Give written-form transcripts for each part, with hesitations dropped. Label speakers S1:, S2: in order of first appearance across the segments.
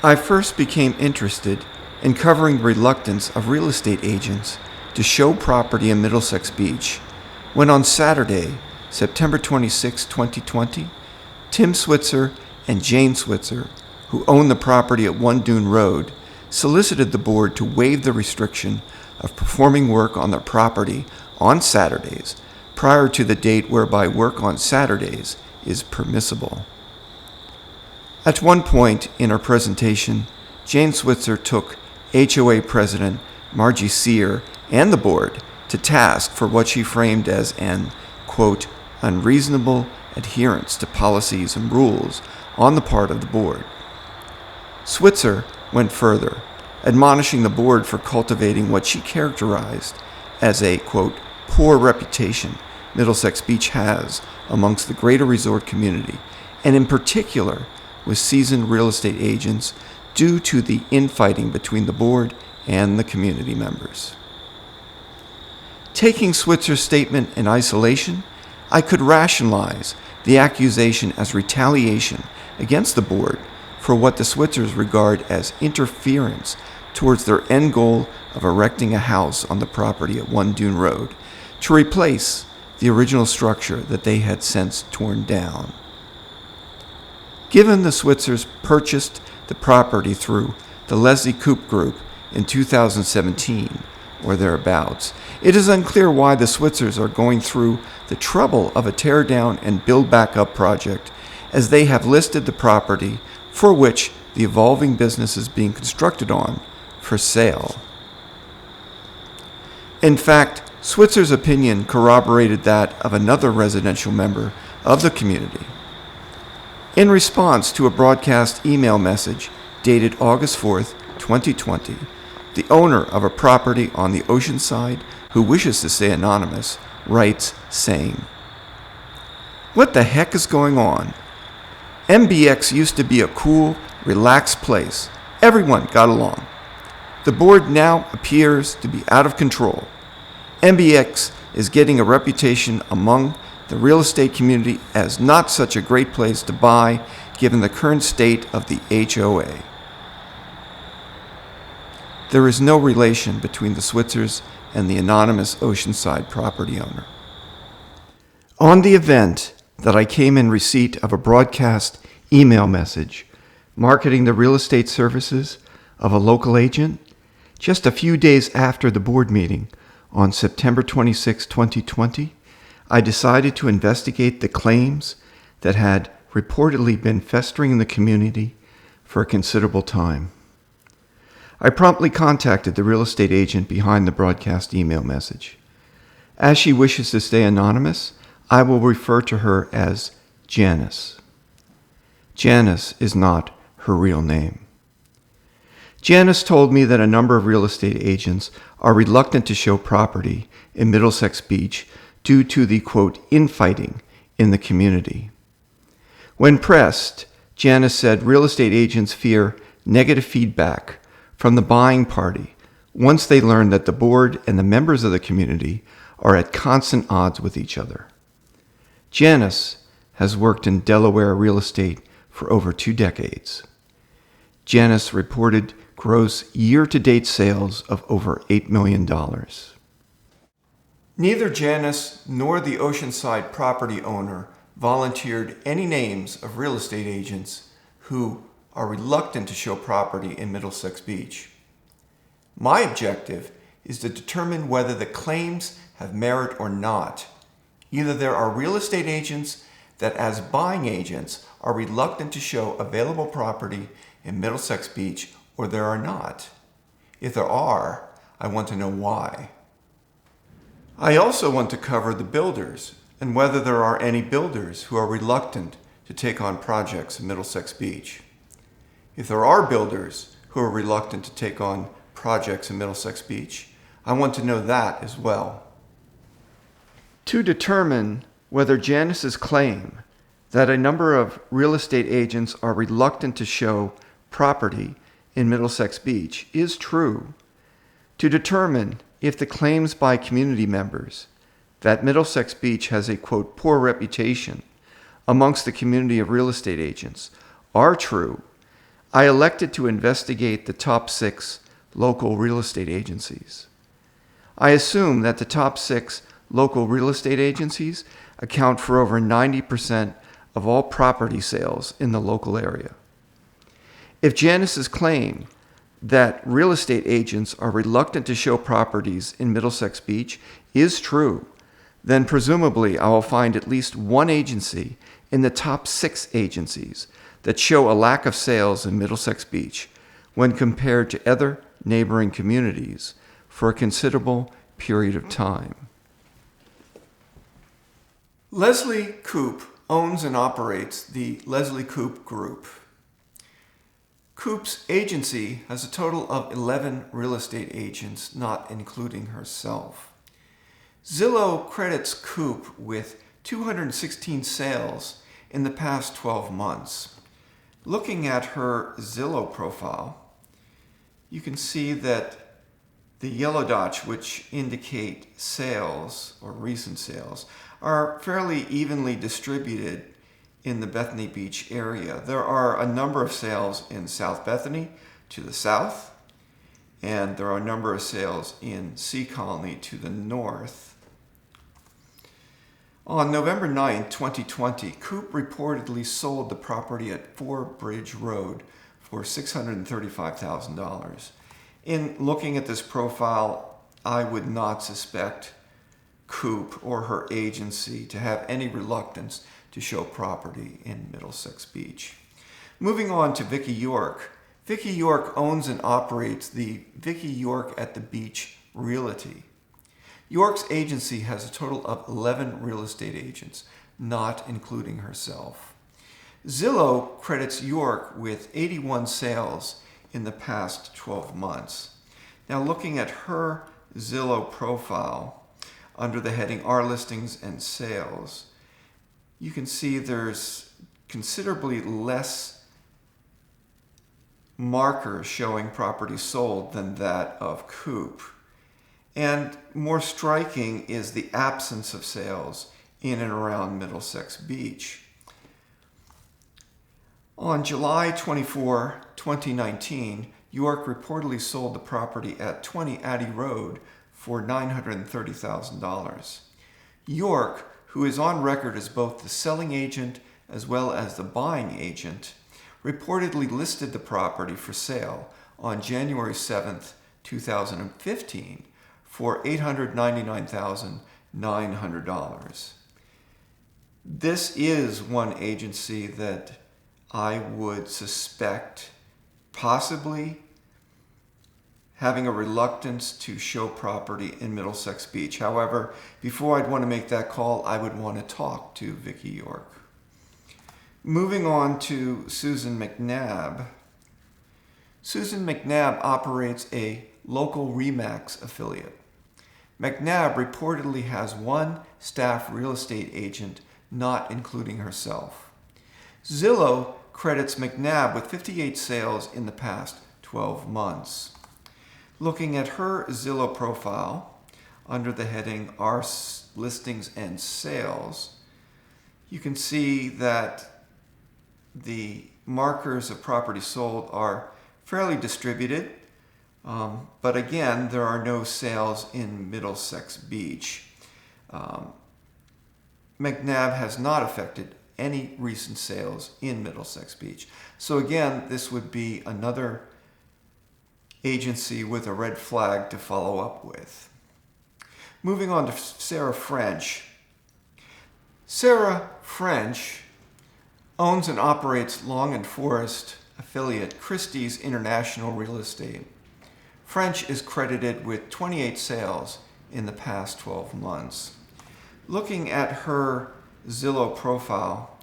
S1: I first became interested in covering the reluctance of real estate agents to show property in Middlesex Beach when on Saturday, September 26, 2020, Tim Switzer and Jane Switzer, who own the property at 1 Dune Road, solicited the board to waive the restriction of performing work on their property on Saturdays prior to the date whereby work on Saturdays is permissible. At one point in her presentation, Jane Switzer took HOA President Margie Sear and the board to task for what she framed as an, quote, unreasonable adherence to policies and rules on the part of the board. Switzer went further, admonishing the board for cultivating what she characterized as a, quote, poor reputation Middlesex Beach has amongst the greater resort community, and in particular with seasoned real estate agents due to the infighting between the board and the community members. Taking Switzer's statement in isolation, I could rationalize the accusation as retaliation against the board for what the Switzers regard as interference towards their end goal of erecting a house on the property at 1 Dune Road to replace the original structure that they had since torn down. Given the Switzers purchased the property through the Leslie Kopp Group in 2017 or thereabouts, it is unclear why the Switzers are going through the trouble of a tear down and build back up project, as they have listed the property for which the evolving business is being constructed on for sale. In fact, Switzer's opinion corroborated that of another residential member of the community. In response to a broadcast email message dated August 4th, 2020, the owner of a property on the ocean side who wishes to stay anonymous writes saying, "What the heck is going on? MBX used to be a cool, relaxed place. Everyone got along. The board now appears to be out of control. MBX is getting a reputation among the real estate community as not such a great place to buy given the current state of the HOA." There is no relation between the Switzers and the anonymous oceanside property owner. On the event that I came in receipt of a broadcast email message marketing the real estate services of a local agent, just a few days after the board meeting on September 26, 2020, I decided to investigate the claims that had reportedly been festering in the community for a considerable time. I promptly contacted the real estate agent behind the broadcast email message. As she wishes to stay anonymous, I will refer to her as Janice. Janice is not her real name. Janice told me that a number of real estate agents are reluctant to show property in Middlesex Beach due to the, quote, infighting in the community. When pressed, Janice said real estate agents fear negative feedback from the buying party once they learn that the board and the members of the community are at constant odds with each other. Janice has worked in Delaware real estate for over 2 decades. Janice reported gross year-to-date sales of over $8 million. Neither Janice nor the oceanside property owner volunteered any names of real estate agents who are reluctant to show property in Middlesex Beach. My objective is to determine whether the claims have merit or not. Either there are real estate agents that as buying agents are reluctant to show available property in Middlesex Beach, or there are not. If there are, I want to know why. I also want to cover the builders and whether there are any builders who are reluctant to take on projects in Middlesex Beach. If there are builders who are reluctant to take on projects in Middlesex Beach, I want to know that as well. To determine whether Janice's claim that a number of real estate agents are reluctant to show property in Middlesex Beach is true, to determine if the claims by community members that Middlesex Beach has a, quote, poor reputation amongst the community of real estate agents are true, I elected to investigate the top 6 local real estate agencies. I assume that the top 6 local real estate agencies account for over 90% of all property sales in the local area. If Janice's claim that real estate agents are reluctant to show properties in Middlesex Beach is true, then presumably I will find at least one agency in the top 6 agencies that show a lack of sales in Middlesex Beach when compared to other neighboring communities for a considerable period of time. Leslie Kopp owns and operates the Leslie Kopp Group. Kopp's agency has a total of 11 real estate agents, not including herself. Zillow credits Kopp with 216 sales in the past 12 months. Looking at her Zillow profile, you can see that the yellow dots, which indicate sales or recent sales, are fairly evenly distributed in the Bethany Beach area. There are a number of sales in South Bethany to the south, and there are a number of sales in Sea Colony to the north. On November 9, 2020, Kopp reportedly sold the property at 4 Bridge Road for $635,000. In looking at this profile, I would not suspect Kopp or her agency to have any reluctance to show property in Middlesex Beach. Moving on to Vicki York. Vicki York owns and operates the Vicki York at the Beach Realty. York's agency has a total of 11 real estate agents, not including herself. Zillow credits York with 81 sales in the past 12 months. Now, looking at her Zillow profile under the heading Our Listings and Sales, you can see there's considerably less markers showing properties sold than that of Kopp. And more striking is the absence of sales in and around Middlesex Beach. On July 24, 2019, York reportedly sold the property at 20 Addy Road for $930,000. York, who is on record as both the selling agent as well as the buying agent, reportedly listed the property for sale on January 7, 2015 for $899,900. This is one agency that I would suspect possibly having a reluctance to show property in Middlesex Beach. However, before I'd want to make that call, I would want to talk to Vicki York. Moving on to Susan McNabb. Susan McNabb operates a local RE/MAX affiliate. McNabb reportedly has one staff real estate agent, not including herself. Zillow credits McNabb with 58 sales in the past 12 months. Looking at her Zillow profile under the heading Our Listings and Sales, you can see that the markers of property sold are fairly distributed, but again, there are no sales in Middlesex Beach. McNabb has not affected any recent sales in Middlesex Beach. So again, this would be another agency with a red flag to follow up with. Moving on to Sarah French. Sarah French owns and operates Long and Forest affiliate Christie's International Real Estate. French is credited with 28 sales in the past 12 months. Looking at her Zillow profile,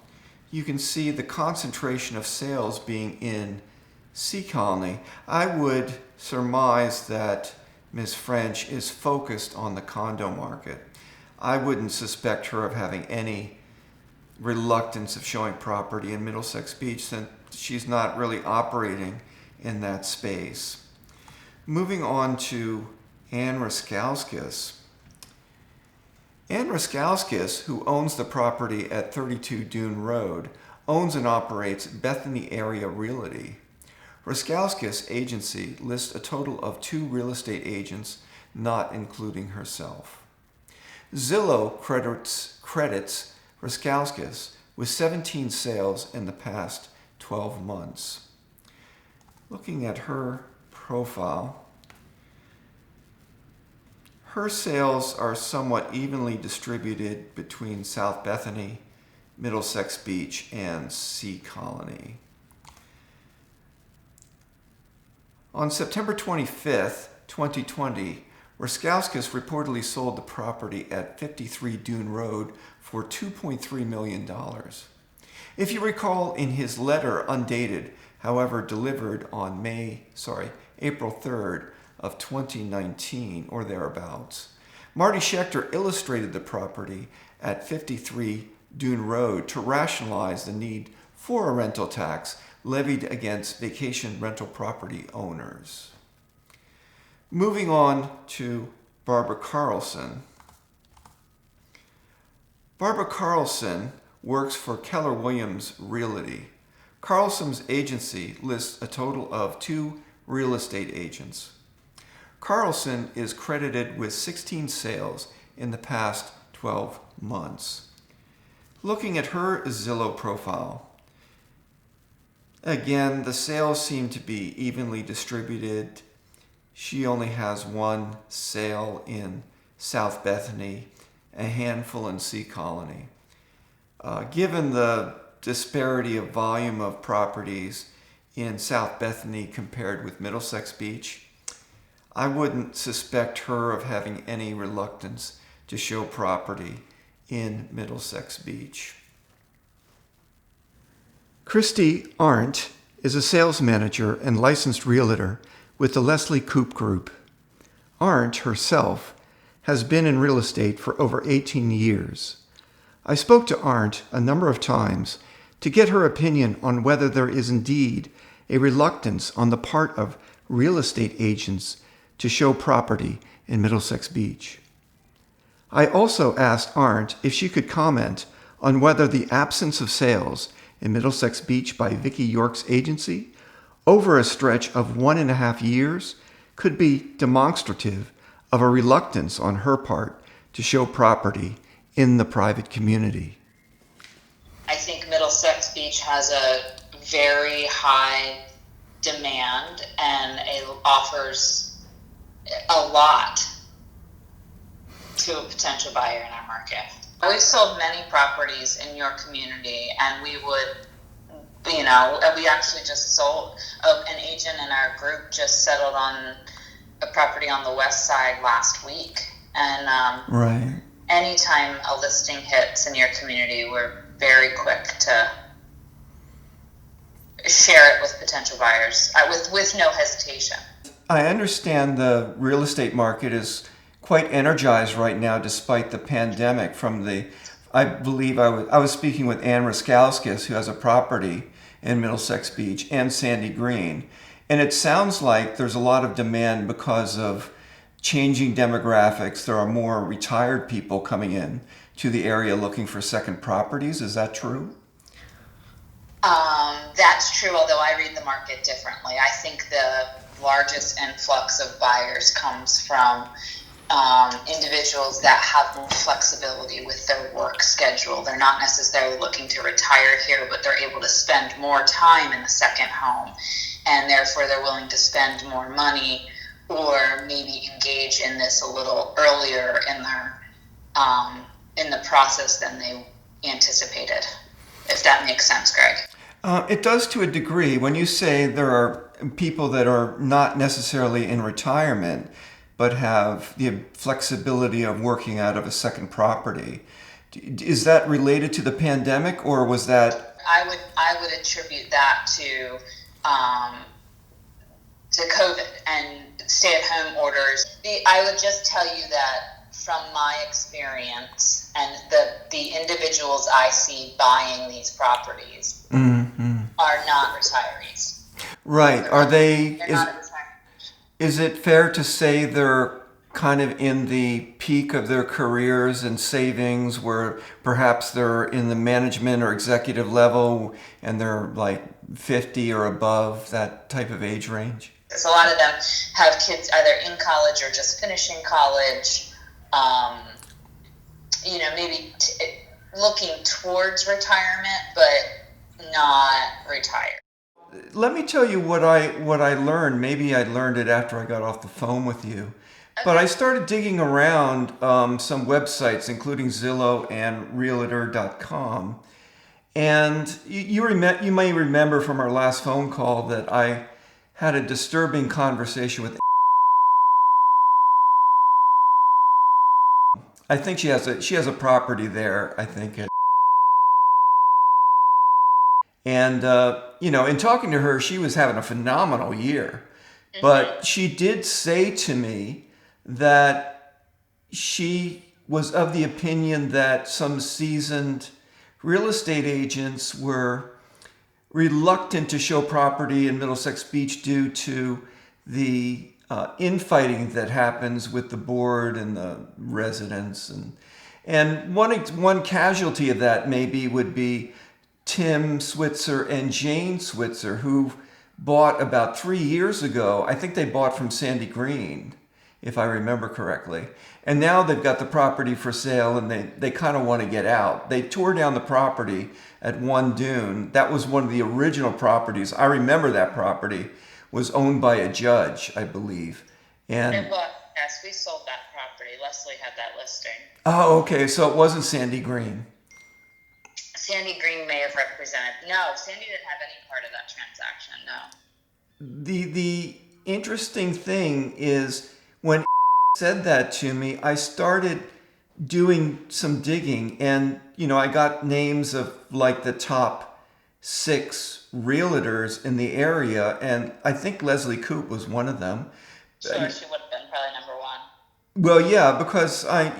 S1: you can see the concentration of sales being in Sea Colony. I would surmise that Ms. French is focused on the condo market. I wouldn't suspect her of having any reluctance of showing property in Middlesex Beach since she's not really operating in that space. Moving on to Ann Raskowskis. Ann Raskowskis, who owns the property at 32 Dune Road, owns and operates Bethany Area Realty. Raskowskis Agency lists a total of 2 real estate agents, not including herself. Zillow credits Raskowskis with 17 sales in the past 12 months. Looking at her profile, her sales are somewhat evenly distributed between South Bethany, Middlesex Beach, and Sea Colony. On September 25th, 2020, Raskowskis reportedly sold the property at 53 Dune Road for $2.3 million. If you recall, in his letter, undated, however delivered on April 3rd of 2019 or thereabouts, Marty Schechter illustrated the property at 53 Dune Road to rationalize the need for a rental tax levied against vacation rental property owners. Moving on to Barbara Carlson. Barbara Carlson works for Keller Williams Realty. Carlson's agency lists a total of 2 real estate agents. Carlson is credited with 16 sales in the past 12 months. Looking at her Zillow profile, again, the sales seem to be evenly distributed. She only has 1 sale in South Bethany, a handful in Sea Colony. Given the disparity of volume of properties in South Bethany compared with Middlesex Beach, I wouldn't suspect her of having any reluctance to show property in Middlesex Beach. Christi Arndt is a sales manager and licensed realtor with the Leslie Kopp Group. Arndt herself has been in real estate for over 18 years. I spoke to Arndt a number of times to get her opinion on whether there is indeed a reluctance on the part of real estate agents to show property in Middlesex Beach. I also asked Arndt if she could comment on whether the absence of sales in Middlesex Beach by Vicki York's agency over a stretch of 1.5 years could be demonstrative of a reluctance on her part to show property in the private community.
S2: I think Middlesex Beach has a very high demand and it offers a lot to a potential buyer in our market. We've sold many properties in your community, and we actually just sold, an agent in our group just settled on a property on the west side last week. And
S1: Right.
S2: Anytime a listing hits in your community, we're very quick to share it with potential buyers, with no hesitation.
S1: I understand the real estate market is quite energized right now despite the pandemic. I believe I was speaking with Ann Raskowskis, who has a property in Middlesex Beach, and Sandy Green. And it sounds like there's a lot of demand because of changing demographics. There are more retired people coming in to the area looking for second properties. Is that true?
S2: That's true, although I read the market differently. I think the largest influx of buyers comes from individuals that have more flexibility with their work schedule. They're not necessarily looking to retire here, but they're able to spend more time in the second home, and therefore they're willing to spend more money or maybe engage in this a little earlier in their in the process than they anticipated. If that makes sense, Greg.
S1: It does to a degree. When you say there are people that are not necessarily in retirement, but have the flexibility of working out of a second property, is that related to the pandemic, or was that?
S2: I would attribute that to COVID and stay-at-home orders. I would just tell you that from my experience and the individuals I see buying these properties are not retirees.
S1: Right. Are they?
S2: They're not retirees.
S1: Is it fair to say they're kind of in the peak of their careers and savings, where perhaps they're in the management or executive level and they're like 50 or above, that type of age range?
S2: So a lot of them have kids either in college or just finishing college, maybe looking towards retirement, but not retired.
S1: Let me tell you what I learned. Maybe I learned it after I got off the phone with you. Okay. But I started digging around some websites, including Zillow and Realtor.com. And you may remember from our last phone call that I had a disturbing conversation with. I think she has a property there, I think. And, in talking to her, she was having a phenomenal year. Mm-hmm. But she did say to me that she was of the opinion that some seasoned real estate agents were reluctant to show property in Middlesex Beach due to the infighting that happens with the board and the residents. And one casualty of that maybe would be Tim Switzer and Jane Switzer, who bought about 3 years ago. I think they bought from Sandy Green, if I remember correctly. And now they've got the property for sale, and they kind of want to get out. They tore down the property at One Dune. That was one of the original properties. I remember that property was owned by a judge, I believe. And
S2: it was. Yes, we sold that property. Leslie had that listing.
S1: Oh, okay. So it wasn't Sandy Green.
S2: Sandy Green may have represented. No, Sandy didn't have any part of that transaction. No.
S1: The interesting thing is when said that to me, I started doing some digging, and I got names of like the top 6 realtors in the area, and I think Leslie Kopp was one of them.
S2: Sure, she would have been probably number 1.
S1: Well, yeah, because I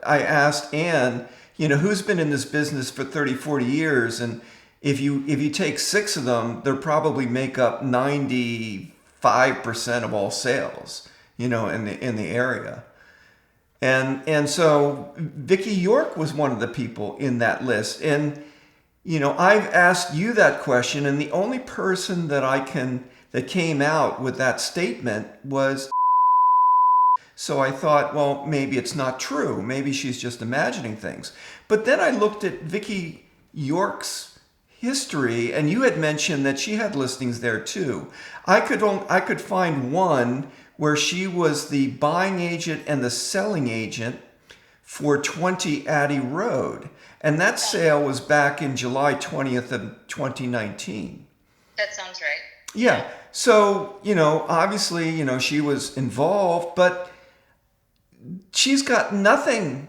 S1: asked Ann, who's been in this business for 30, 40 years, and if you take 6 of them, they probably make up 95% of all sales, in the area. And so Vicki York was one of the people in that list. And I've asked you that question, and the only person that came out with that statement was. So I thought, well, maybe it's not true. Maybe she's just imagining things. But then I looked at Vicki York's history, and you had mentioned that she had listings there too. I could find one where she was the buying agent and the selling agent for 20 Addy Road. And that sale was back in July 20th of 2019.
S2: That sounds right.
S1: Yeah. So, obviously, she was involved, but she's got nothing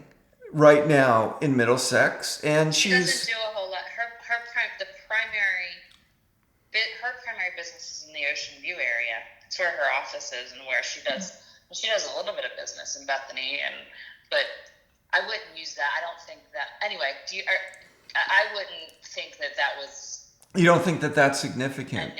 S1: right now in Middlesex, and
S2: she doesn't do a whole lot. Her primary business is in the Ocean View area. It's where her office is, and where she does a little bit of business in Bethany, but I wouldn't use that. I don't think that. Anyway, I wouldn't think that was.
S1: You don't think that that's significant?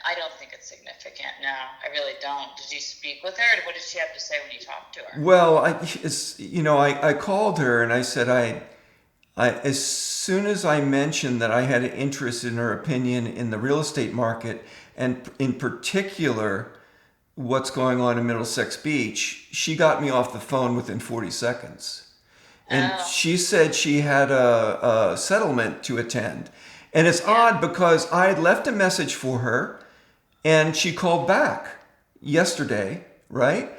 S2: I don't think it's significant. No, I really don't. Did you speak with her? What did she have to say when you talked to her?
S1: Well, I called her and I said I as soon as I mentioned that I had an interest in her opinion in the real estate market, and in particular what's going on in Middlesex Beach, she got me off the phone within 40 seconds. And she said she had a settlement to attend. And it's odd because I had left a message for her and she called back yesterday, right?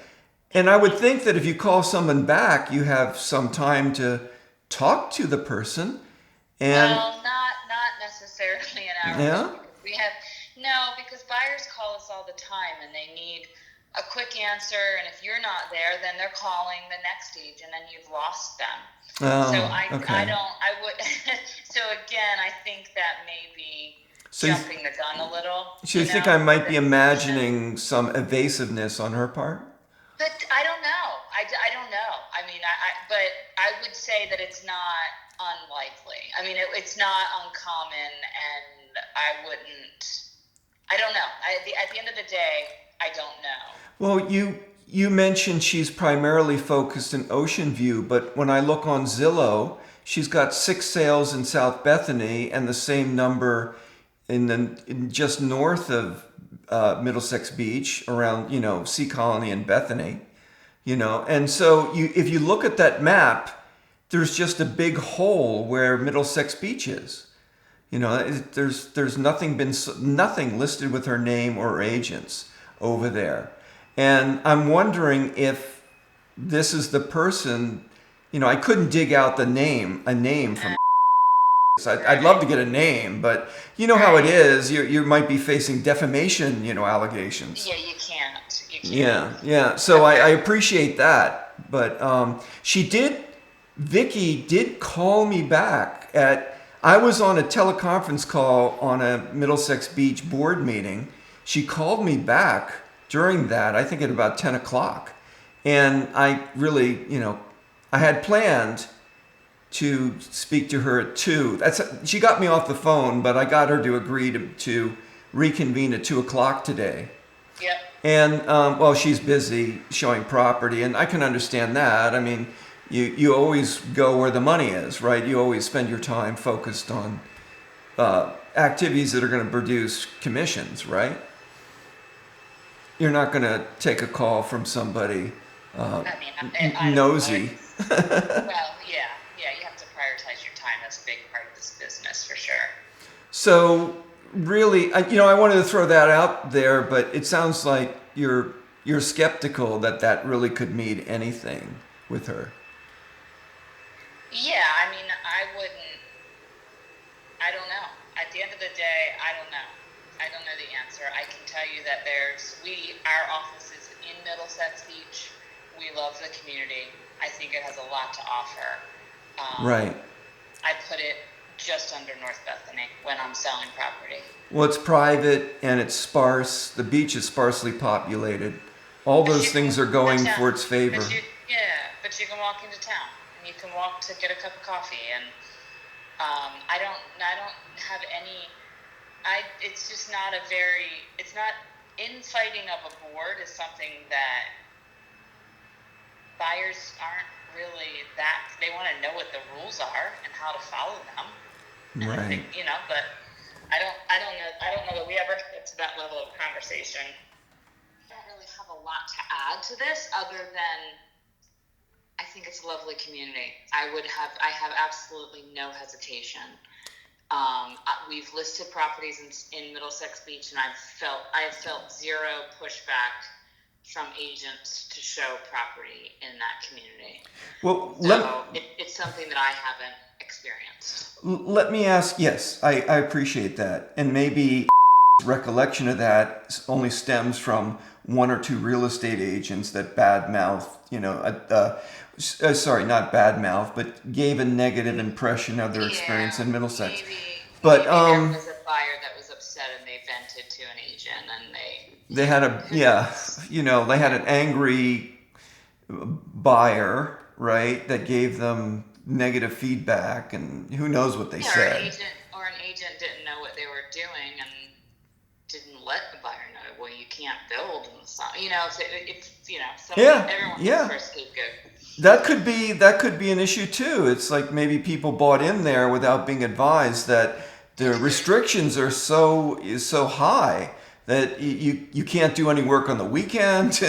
S1: And I would think that if you call someone back, you have some time to talk to the person. And
S2: well, not necessarily an hour.
S1: Yeah?
S2: Because buyers call us all the time and they need a quick answer, and if you're not there, then they're calling the next agent and you've lost them.
S1: Oh,
S2: so
S1: okay.
S2: So again, I think that may be jumping the gun a little.
S1: So you think I might be imagining some evasiveness on her part?
S2: But I don't know. I don't know. I mean, but I would say that it's not unlikely. I mean, it's not uncommon, and I don't know. At the end of the day, I don't know.
S1: Well, you mentioned she's primarily focused in Ocean View, but when I look on Zillow, she's got 6 sales in South Bethany and the same number in just north of Middlesex Beach, around Sea Colony and Bethany. And so if you look at that map, there's just a big hole where Middlesex Beach is. There's nothing listed with her name or agents over there. And I'm wondering if this is the person. I couldn't dig out a name from. I'd love to get a name, but you know how it is. You might be facing defamation, allegations.
S2: Yeah, you can't.
S1: Yeah. So I appreciate that, but Vicki did call me back I was on a teleconference call on a Middlesex Beach board meeting. She called me back during that, I think at about 10 o'clock. And I really, I had planned to speak to her at 2. She got me off the phone, but I got her to agree to reconvene at 2 o'clock today.
S2: Yep.
S1: And, she's busy showing property, and I can understand that. I mean, you always go where the money is, right? You always spend your time focused on activities that are going to produce commissions, right? You're not going to take a call from somebody nosy.
S2: Well, yeah, you have to prioritize your time. That's a big part of this business, for sure.
S1: So, really, I wanted to throw that out there, but it sounds like you're skeptical that really could mean anything with her.
S2: Yeah, I mean, I don't know. At the end of the day, I don't know. I don't know the answer. I can tell you that our office is in Middlesex Beach. We love the community. I think it has a lot to offer.
S1: Right.
S2: I put it just under North Bethany when I'm selling property.
S1: Well, it's private and it's sparse. The beach is sparsely populated. All those things are going for its favor.
S2: But you can walk into town. You can walk to get a cup of coffee, and I don't have any. It's just not it's not infighting of a board is something that buyers aren't really that. They want to know what the rules are and how to follow them.
S1: Right.
S2: But I don't know that we ever get to that level of conversation. I don't really have a lot to add to this other than I think it's a lovely community. I have absolutely no hesitation. We've listed properties in Middlesex Beach, and I have felt zero pushback from agents to show property in that community.
S1: Well,
S2: it's something that I haven't experienced.
S1: Let me ask. Yes, I appreciate that, and maybe recollection of that only stems from 1 or 2 real estate agents that badmouth, not badmouth, but gave a negative impression of their experience in Middlesex.
S2: Maybe
S1: But
S2: there was a buyer that was upset and they vented to an agent and
S1: they had an angry buyer, right, that gave them negative feedback, and who knows what they said.
S2: Or an agent didn't know what they were doing and didn't let the buyer know. Well, you can't build, and everyone's first scapegoat.
S1: That could be an issue too. It's like maybe people bought in there without being advised that the restrictions are so high that you can't do any work on the weekend.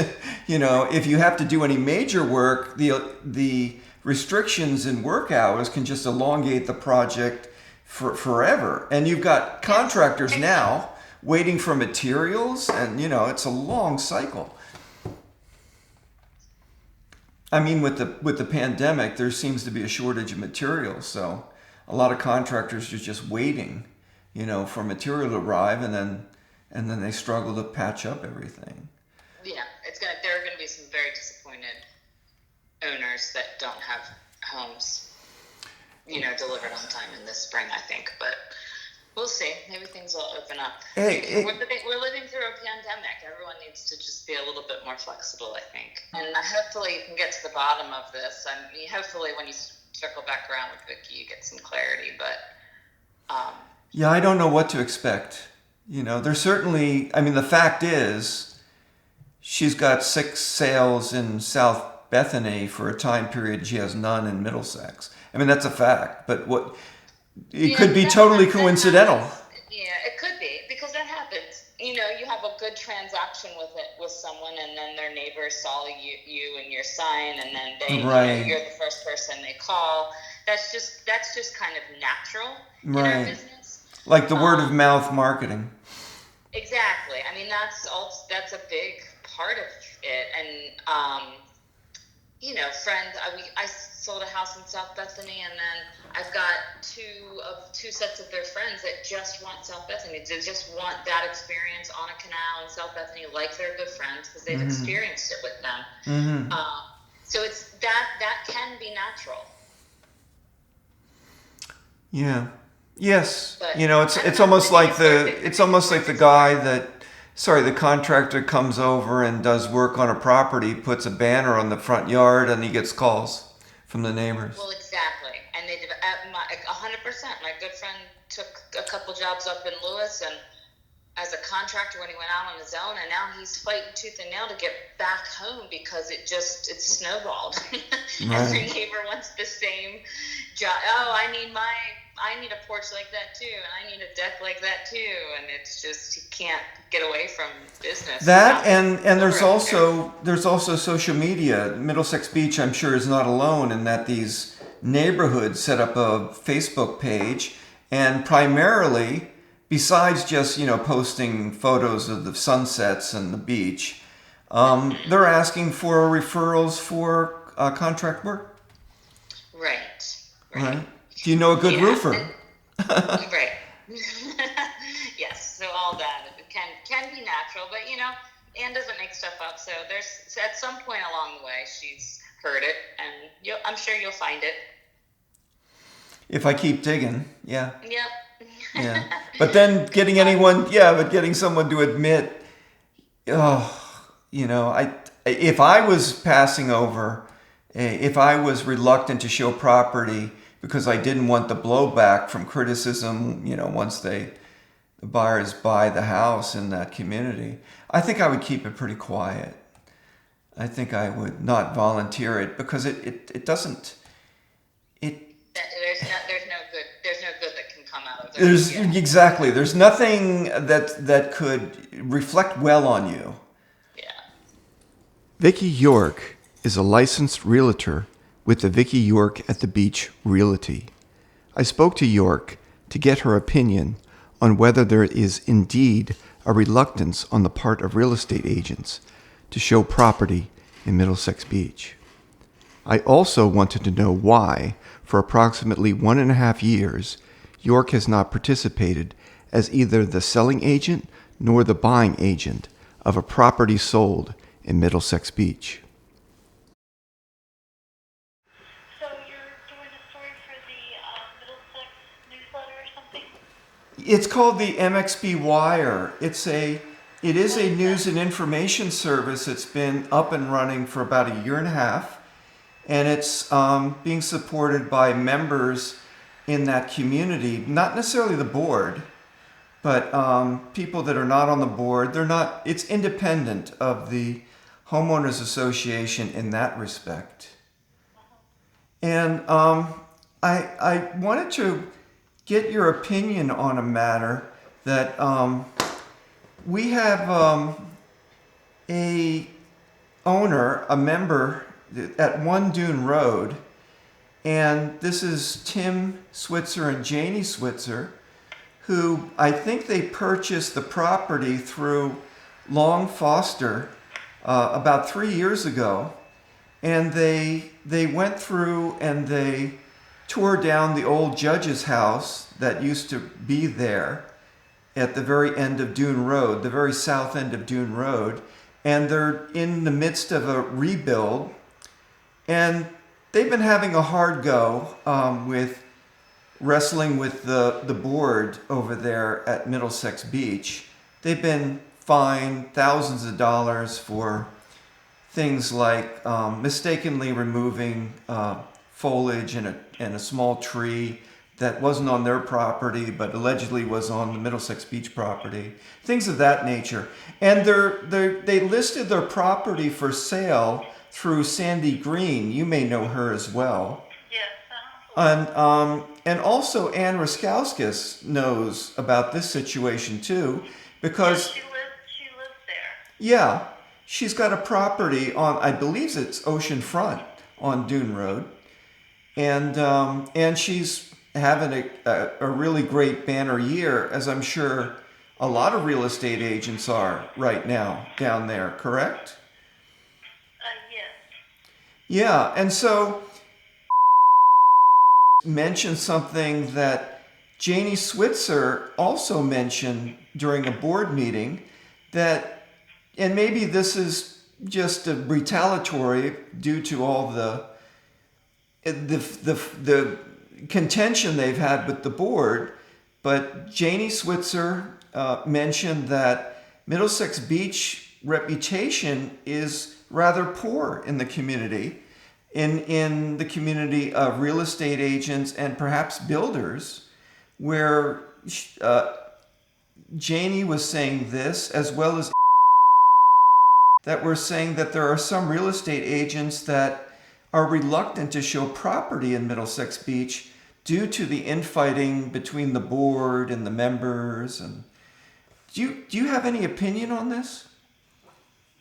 S1: If you have to do any major work, the restrictions in work hours can just elongate the project forever. And you've got contractors now waiting for materials, and it's a long cycle. I mean, with the pandemic, there seems to be a shortage of materials, so a lot of contractors are just waiting, for material to arrive, and then they struggle to patch up everything.
S2: Yeah, there are gonna be some very disappointed owners that don't have homes, delivered on time in this spring, I think, but we'll see. Maybe things will open up. We're living through a pandemic. Everyone needs to just be a little bit more flexible, I think. And hopefully you can get to the bottom of this. I mean, hopefully when you circle back around with Vicki, you get some clarity. But
S1: yeah, I don't know what to expect. There's certainly. I mean, the fact is, she's got 6 sales in South Bethany for a time period she has none in Middlesex. I mean, that's a fact, but it could be totally coincidental.
S2: Yeah, it could be, because that happens. You know, you have a good transaction with someone, and then their neighbors saw you and your sign, and then you're the first person they call. That's just kind of natural in our business.
S1: Like the word of mouth marketing.
S2: Exactly. I mean, that's a big part of it, and friends. I sold a house in South Bethany, and then I've got two sets of their friends that just want South Bethany. They just want that experience on a canal in South Bethany, like they're good friends, because they've experienced it with them. So it's that can be natural.
S1: Yeah. Yes. But it's almost like the guy the contractor comes over and does work on a property, puts a banner on the front yard, and he gets calls from the neighbors.
S2: Well, exactly. And they did 100%. My good friend took a couple jobs up in Lewis, and as a contractor when he went out on his own, and now he's fighting tooth and nail to get back home because it's snowballed. Every neighbor wants the same job. Oh, I need a porch like that too, and I need a deck like that too, and it's just, you can't get away from business.
S1: That and there's also social media. Middlesex Beach, I'm sure, is not alone in that these neighborhoods set up a Facebook page, and primarily, besides just posting photos of the sunsets and the beach, they're asking for referrals for contract work. Right. Do you know a good roofer?
S2: Right. Yes. So all that can be natural, but Anne doesn't make stuff up. So there's at some point along the way she's heard it, and I'm sure you'll find it.
S1: If I keep digging, yeah.
S2: Yep.
S1: Yeah. But then getting someone to admit, if I was passing over, if I was reluctant to show property because I didn't want the blowback from criticism, once the buyers buy the house in that community, I think I would keep it pretty quiet. I think I would not volunteer it because it doesn't.
S2: There's no good that can come out of it.
S1: Exactly. There's nothing that could reflect well on you.
S2: Yeah.
S1: Vicki York is a licensed realtor with the Vicki York at the Beach Realty. I spoke to York to get her opinion on whether there is indeed a reluctance on the part of real estate agents to show property in Middlesex Beach. I also wanted to know why, for approximately 1.5 years, York has not participated as either the selling agent nor the buying agent of a property sold in Middlesex Beach.
S3: So you're doing a story for the Middlesex newsletter or something?
S1: It's called the MXB Wire. It is a news and information service. It's been up and running for about 1.5 years. And it's being supported by members in that community, not necessarily the board, but people that are not on the board. It's independent of the homeowners association in that respect. And I wanted to get your opinion on a matter that we have a member at One Dune Road, and this is Tim Switzer and Janie Switzer, who I think they purchased the property through Long Foster about 3 years ago, and they went through and they tore down the old judge's house that used to be there at the very end of Dune Road, the very south end of Dune Road, and they're in the midst of a rebuild. And they've been having a hard go with wrestling with the board over there at Middlesex Beach. They've been fined thousands of dollars for things like mistakenly removing foliage in a small tree that wasn't on their property, but allegedly was on the Middlesex Beach property, things of that nature. And they listed their property for sale through Sandy Green. You may know her as well.
S3: Yes.
S1: And also Ann Raskowskis knows about this situation too, because
S3: She lives there.
S1: yeah, she's got a property on, I believe it's oceanfront on Dune Road, and she's having a really great banner year, as I'm sure a lot of real estate agents are right now down there. Correct?
S3: Yes.
S1: Yeah, and so mentioned something that Janie Switzer also mentioned during a board meeting, that, and maybe this is just a retaliatory due to all the contention they've had with the board, but Janie Switzer mentioned that Middlesex Beach reputation is rather poor in the community, in the community of real estate agents and perhaps builders, where Janie was saying this, as well as that we're saying that there are some real estate agents that are reluctant to show property in Middlesex Beach due to the infighting between the board and the members. And do you have any opinion on this?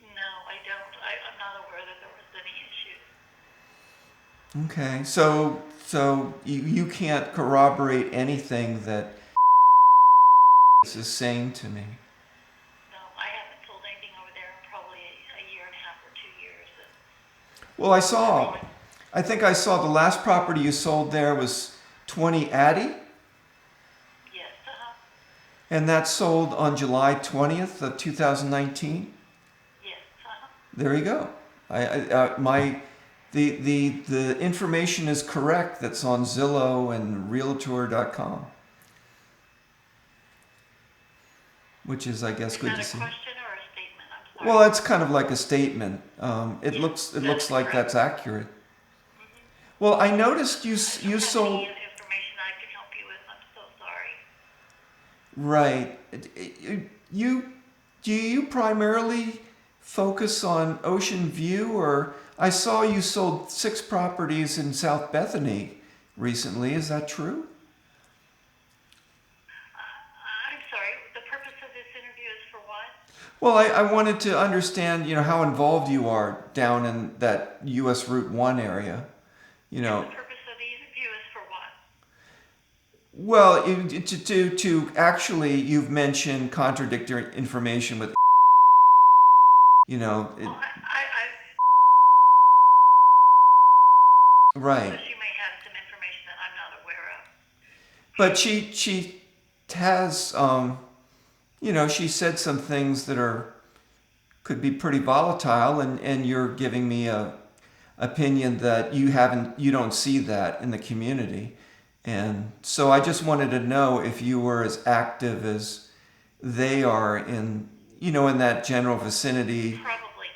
S3: No, I don't. I'm not aware that there was any issue.
S1: Okay, so you can't corroborate anything that this is saying to me.
S3: No, I haven't sold anything over there in probably a year and a half or 2 years.
S1: Well, I think I saw the last property you sold there was 20 Addy,
S3: Yes.
S1: and that sold on July 20th of 2019.
S3: Yes.
S1: There you go. The information is correct. That's on Zillow and Realtor.com, which is, I guess,
S3: Is
S1: good
S3: that
S1: to
S3: a
S1: see.
S3: question or a statement? I'm sorry.
S1: Well, it's kind of like a statement. It looks like
S3: correct.
S1: that's accurate. Well, I noticed you
S3: Any
S1: sold.
S3: information I can help you with? I'm so sorry.
S1: Right. Do you primarily focus on Ocean View, or I saw you sold 6 properties in South Bethany recently. Is that true?
S3: I'm sorry. The purpose of this interview is for what?
S1: Well, I wanted to understand, how involved you are down in that U.S. Route 1 area.
S3: The purpose of the interview is for what?
S1: Well, to actually, you've mentioned contradictory information with,
S3: I
S1: right.
S3: so she may have some information that I'm not aware of.
S1: But she has, she said some things that could be pretty volatile, and you're giving me a opinion that you don't see that in the community. And so I just wanted to know if you were as active as they are in that general vicinity.
S3: Probably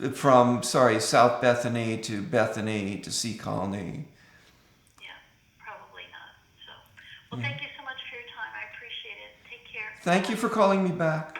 S3: not.
S1: From South Bethany to Sea Colony.
S3: Yeah, probably not. So, well, thank you so much for your time. I appreciate it. Take care.
S1: Thank you for calling me back.